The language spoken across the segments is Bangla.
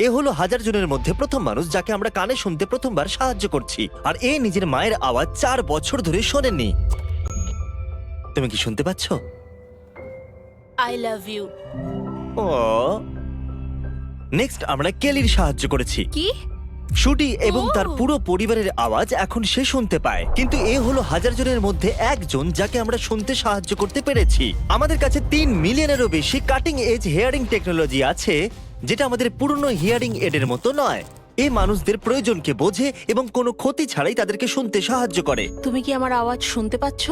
এ হলো 1000 জনের মধ্যে প্রথম মানুষ যাকে আমরা কানে শুনতে প্রথমবার সাহায্য করছি, আর এ নিজের মায়ের আওয়াজ 4 বছর ধরে শোনেননি। তুমি কি শুনতে পাচ্ছ? I love you. ও, নেক্সট আমরা কেলির সাহায্য করেছি। কি? শুটি এবং ও। তার পুরো পরিবারের আওয়াজ এখন সে শুনতে পায়, কিন্তু এ হলো 1000 জনের মধ্যে একজন যাকে আমরা শুনতে সাহায্য করতে পেরেছি। আমাদের কাছে 3 মিলিয়নেরও বেশি কাটিং এজ হিয়ারিং টেকনোলজি আছে, যেটা আমাদের পুরনো হিয়ারিং এডের মতো নয়। এই মানুষদের প্রয়োজনকে বোঝে এবং কোনো ক্ষতি ছাড়াই তাদেরকে শুনতে সাহায্য করে। তুমি কি আমার আওয়াজ শুনতে পাচ্ছ?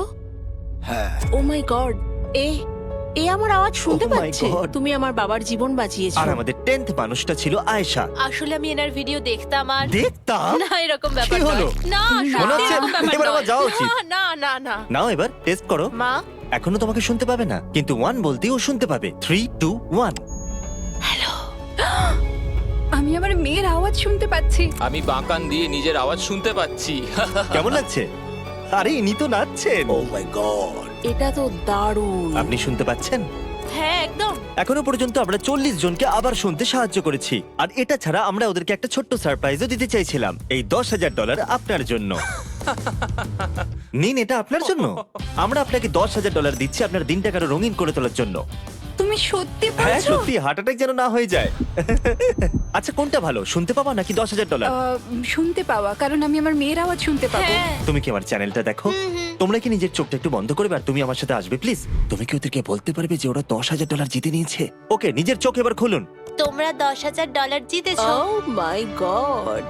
হ্যাঁ, ও মাই গড, এ এ আমার আওয়াজ শুনতে Oh my পাচ্ছে। God. তুমি আমার বাবার জীবন বাঁচিয়েছো। আর আমাদের 10th মানুষটা ছিল আয়েশা। আসলে আমি এনার ভিডিও দেখতাম আর দেখতাম। না এরকম ব্যাপার কি হলো? নয়। না মনে সত্যি হচ্ছে এরকম ব্যাপার এবার আমার নয়। যাওয়া উচিত। না না না নাও এবার টেস্ট করো। মা এখনো তোমাকে শুনতে পাবে না, কিন্তু 1 বলতেই ও শুনতে পাবে। 3, 2, 1। আমি আমার মেয়ের আওয়াজ শুনতে পাচ্ছি। আমি বাঁকান দিয়ে নিজের আওয়াজ শুনতে পাচ্ছি। কেমন লাগছে? আরে ইনি তো নাচছেন। ও মাই গড। এটা তো দারুণ। আপনি শুনতে পাচ্ছেন? হ্যাঁ একদম। এখনো পর্যন্ত আমরা 40 জনকে আবার শুনতে সাহায্য করেছি, আর এটা ছাড়া আমরা ওদেরকে একটা ছোট্ট সারপ্রাইজও দিতে চাইছিলাম। এই $10,000 আপনার জন্য। নিন, এটা আপনার জন্য। আমরা আপনাকে $10,000 দিচ্ছি আপনার দিনটাকে আরো রঙিন করে তোলার জন্য। তুমি সত্যি হ্যাঁ বলছো? সত্যি, হার্ট অ্যাটাক যেন না হয়ে যায়। আচ্ছা, কোনটা ভালো, শুনতে পাওয়া নাকি $10,000? শুনতে পাওয়া, কারণ আমি আমার মেয়ের আওয়াজ শুনতে পাবো। হ্যাঁ তুমি কি আমার চ্যানেলটা দেখো? তোমরা কি নিজের চোখটা একটু বন্ধ করবে আর তুমি আমার সাথে আসবে প্লিজ? তুমি কি ওদেরকে বলতে পারবে যে ওরা $10,000 জিতে নিয়েছে? ওকে, নিজের চোখ এবার খুলুন। তোমরা $10,000 জিতেছো। ও মাই গড,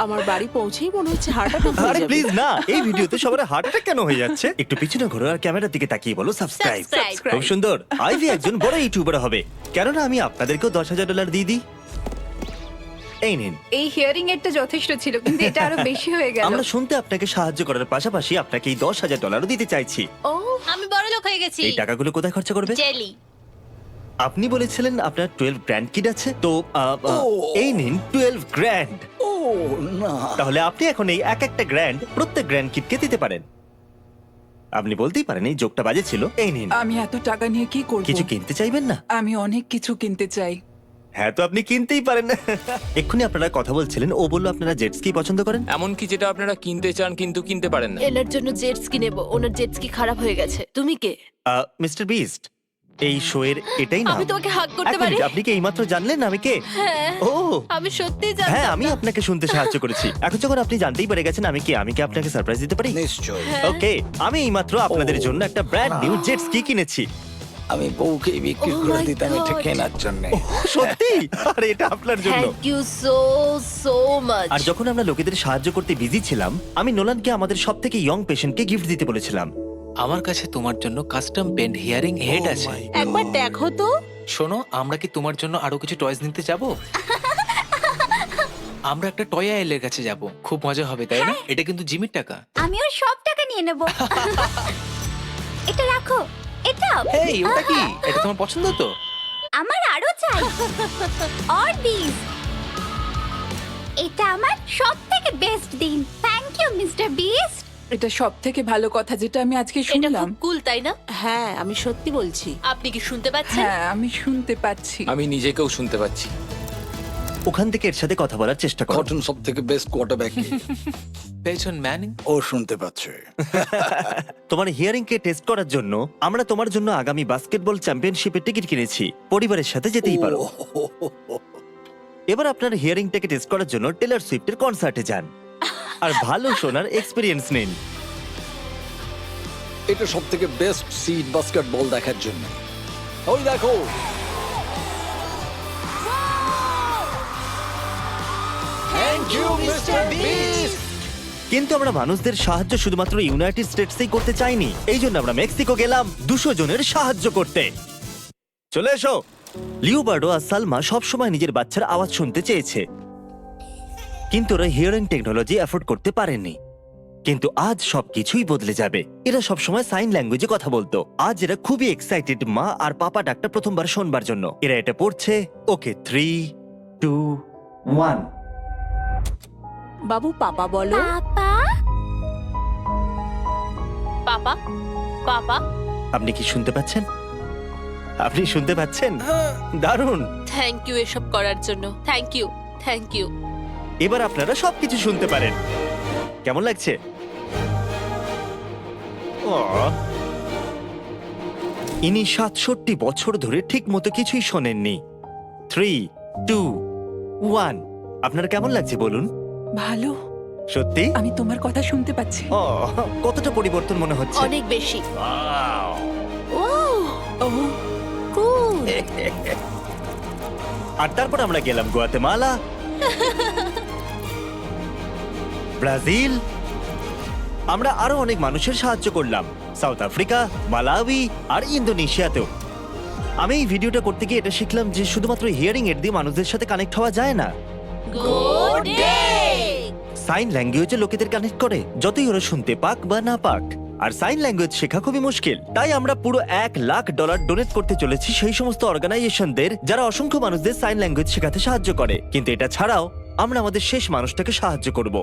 আমার বাড়ি পৌঁছেই মনে হচ্ছে হার্ট অ্যাটাক হয়ে আরে যাবে। প্লিজ না, এই ভিডিওতে সবার হার্ট অ্যাটাক কেন হয়ে যাচ্ছে? একটু পিছনে ঘোরো আর ক্যামেরার দিকে তাকিয়ে বলো সাবস্ক্রাইব। Subscribe. খুব সুন্দর। আইভি একজন বড় ইউটিউবার হবে, কেননা আমি আপনাদেরকেও $10,000 দিয়ে দিই। এই নিন। এই হিয়ারিং এরটা যথেষ্ট ছিল, কিন্তু এটা আরো বেশি হয়ে গেল। আমরা শুনতে আপনাকে সাহায্য করার পাশাপাশি আপনাকে এই $10,000 দিতে চাইছি। ও আমি বড় লোক হয়ে গেছি। এই টাকাগুলো কোথায় খরচা করবে? জেলি। আপনি বলেছিলেন আপনার 12 গ্র্যান্ড কিড আছে, তো এই নিন 12 গ্র্যান্ড। ও না। তাহলে আপনি এখন এই একটা গ্র্যান্ড প্রত্যেক গ্র্যান্ড কিডকে দিতে পারেন। আপনি বলতেই পারেন এই জোকটা বাজে ছিল। এই নিন। আমি এত টাকা নিয়ে কি করব? কিছু কিনতে চাইবেন না? আমি অনেক কিছু কিনতে চাই। হ্যাঁ, তো আপনি কিনতেই পারেন। এক্ষুনি আপনারা কথা বলছিলেন, ও বললো আপনারা জেট স্কি পছন্দ করেন। এমনকি যেটা আপনারা কিনতে চান কিন্তু কিনতে পারেন না। এনার জন্য জেট স্কি নেব। ওনার জেট স্কি খারাপ হয়ে গেছে। তুমি কে? মিস্টার বিস্ট, এই শো এর এটাই না। আমি তোমাকে হাগ করতে পারি? আপনি কি এইমাত্র জানলেন আমি কে? হ্যাঁ ও আমি সত্যিই হ্যাঁ, জানতাম আমি না। আপনাকে শুনতে সাহায্য করেছি। এখন যখন আপনি জানতেই পেরে গেছেন আমি কি, আমি কি আপনাকে সারপ্রাইজ দিতে পারি? নিশ্চয়। ওকে, আমি এইমাত্র আপনাদের জন্য একটা ব্র্যান্ড নিউ জেট স্কি কিনেছি। আমি বউকে বিক্রি Oh করে my দিতাম এটা God. কেনার জন্য। সত্যি? আর এটা আপনার জন্য। Thank you so so much. আর যখন আমরা লোকেদের সাহায্য করতে বিজি ছিলাম, আমি নোলানকে আমাদের সবথেকে ইয়ং পেশেন্টকে গিফট দিতে বলেছিলাম। আমার কাছে তোমার জন্য কাস্টম পেন্ট হিয়ারিং হেড আছে। একবার দেখো তো। শোনো, আমরা কি তোমার জন্য আরো কিছু টয়স নিতে যাব? আমরা একটা টয় আইলের কাছে যাব, খুব মজা হবে, তাই না? এটা কিন্তু জিমির টাকা। আমি ওর সব টাকা নিয়ে নেব। এটা রাখো। এটা এই, ওটা কি? এটা তোমার পছন্দ তো? আমার আরো চাই। আর দিস। এটা আমার সবথেকে বেস্ট দিন। Thank you Mister Beast. এটা সব থেকে ভালো কথা যেটা আমি আজকে এটা শুনলাম। খুব কুল তাই না? হ্যাঁ, আমি সত্যি বলছি। আপনি কি শুনতে পাচ্ছেন? হ্যাঁ, আমি শুনতে পাচ্ছি। আমি নিজেকেও শুনতে পাচ্ছি। ওখান থেকে এর সাথে কথা বলার চেষ্টা করো। কটন সব থেকে বেস্ট কোয়ার্টারব্যাক। পেছন ম্যানিং। ও শুনতে পাচ্ছে। তোমার হিয়ারিং কে টেস্ট করার জন্য আমরা তোমার জন্য আগামী বাস্কেটবল চ্যাম্পিয়নশিপের টিকিট কিনেছি। পরিবারের সাথে যেতেই পারো। এবার আপনার হিয়ারিংটাকে টেস্ট করার জন্য টেলর সুইফটের কনসার্টে যান আর ভালো শোনার এক্সপেরিয়েন্স নিন। এটা সব থেকে বেস্ট সিট বাস্কেটবল দেখার জন্য। ওই দেখো। Thank you Mister Beast. কিন্তু আমরা মানুষদের সাহায্য শুধুমাত্র ইউনাইটেড স্টেটসেই করতে চাইনি, এই জন্য আমরা মেক্সিকো গেলাম 200 জনের সাহায্য করতে। চলে এসো। লিওবার্ডো আর সালমা সবসময় নিজের বাচ্চার আওয়াজ শুনতে চেয়েছে, কিন্তু ওরা হিয়ারিং টেকনোলজি অ্যাফোর্ড করতে পারেনি। কিন্তু আজ সবকিছুই বদলে যাবে। এরা সবসময় সাইন ল্যাঙ্গুয়েজে কথা বলতো, আজ এরা খুবই এক্সাইটেড মা আর পাপা ডাকটা প্রথমবার শোনবার জন্য। এরা এটা পড়ছে। ওকে, 3, 2, 1। বাবু পাপা বলো। পাপা পাপা পাপা আপনি কি শুনতে পাচ্ছেন? আপনি শুনতে পাচ্ছেন? দারুণ। থ্যাংক ইউ এসব করার জন্য। Thank you, thank you. এবার আপনারা সবকিছু শুনতে পারেন। কেমন লাগছে? ইনি ৬৭ বছর ধরে ঠিক মতো কিছুই শোনেননি। 3, 2, 1। আপনার কেমন লাগছে বলুন? ভালো, সত্যি? আমি তোমার কথা শুনতে পাচ্ছি। কতটা পরিবর্তন মনে হচ্ছে? অনেক বেশি। Wow! ও ও কুল। আর তারপর আমরা গেলাম গুয়াতেমালা, ব্রাজিল। আমরা আরো অনেক মানুষের সাহায্য করলাম, সাউথ আফ্রিকা, মালাউই আর ইন্দোনেশিয়াতেও। আমি এই ভিডিওটা করতে গিয়ে এটা শিখলাম যে শুধুমাত্র হিয়ারিং এড দিয়ে মানুষদের সাথে কানেক্ট হওয়া যায় না। Good day. সাইন ল্যাঙ্গুয়েজে লোকেদের কানেক্ট করে, যতই ওরা শুনতে পাক বা না পাক। আর সাইন ল্যাঙ্গুয়েজ শেখা খুবই মুশকিল, তাই আমরা পুরো $1,00,000 ডোনেট করতে চলেছি সেই সমস্ত অর্গানাইজেশনদের যারা অসংখ্য মানুষদের সাইন ল্যাঙ্গুয়েজ শেখাতে সাহায্য করে। কিন্তু এটা ছাড়াও আমরা আমাদের শেষ মানুষটাকে সাহায্য করব।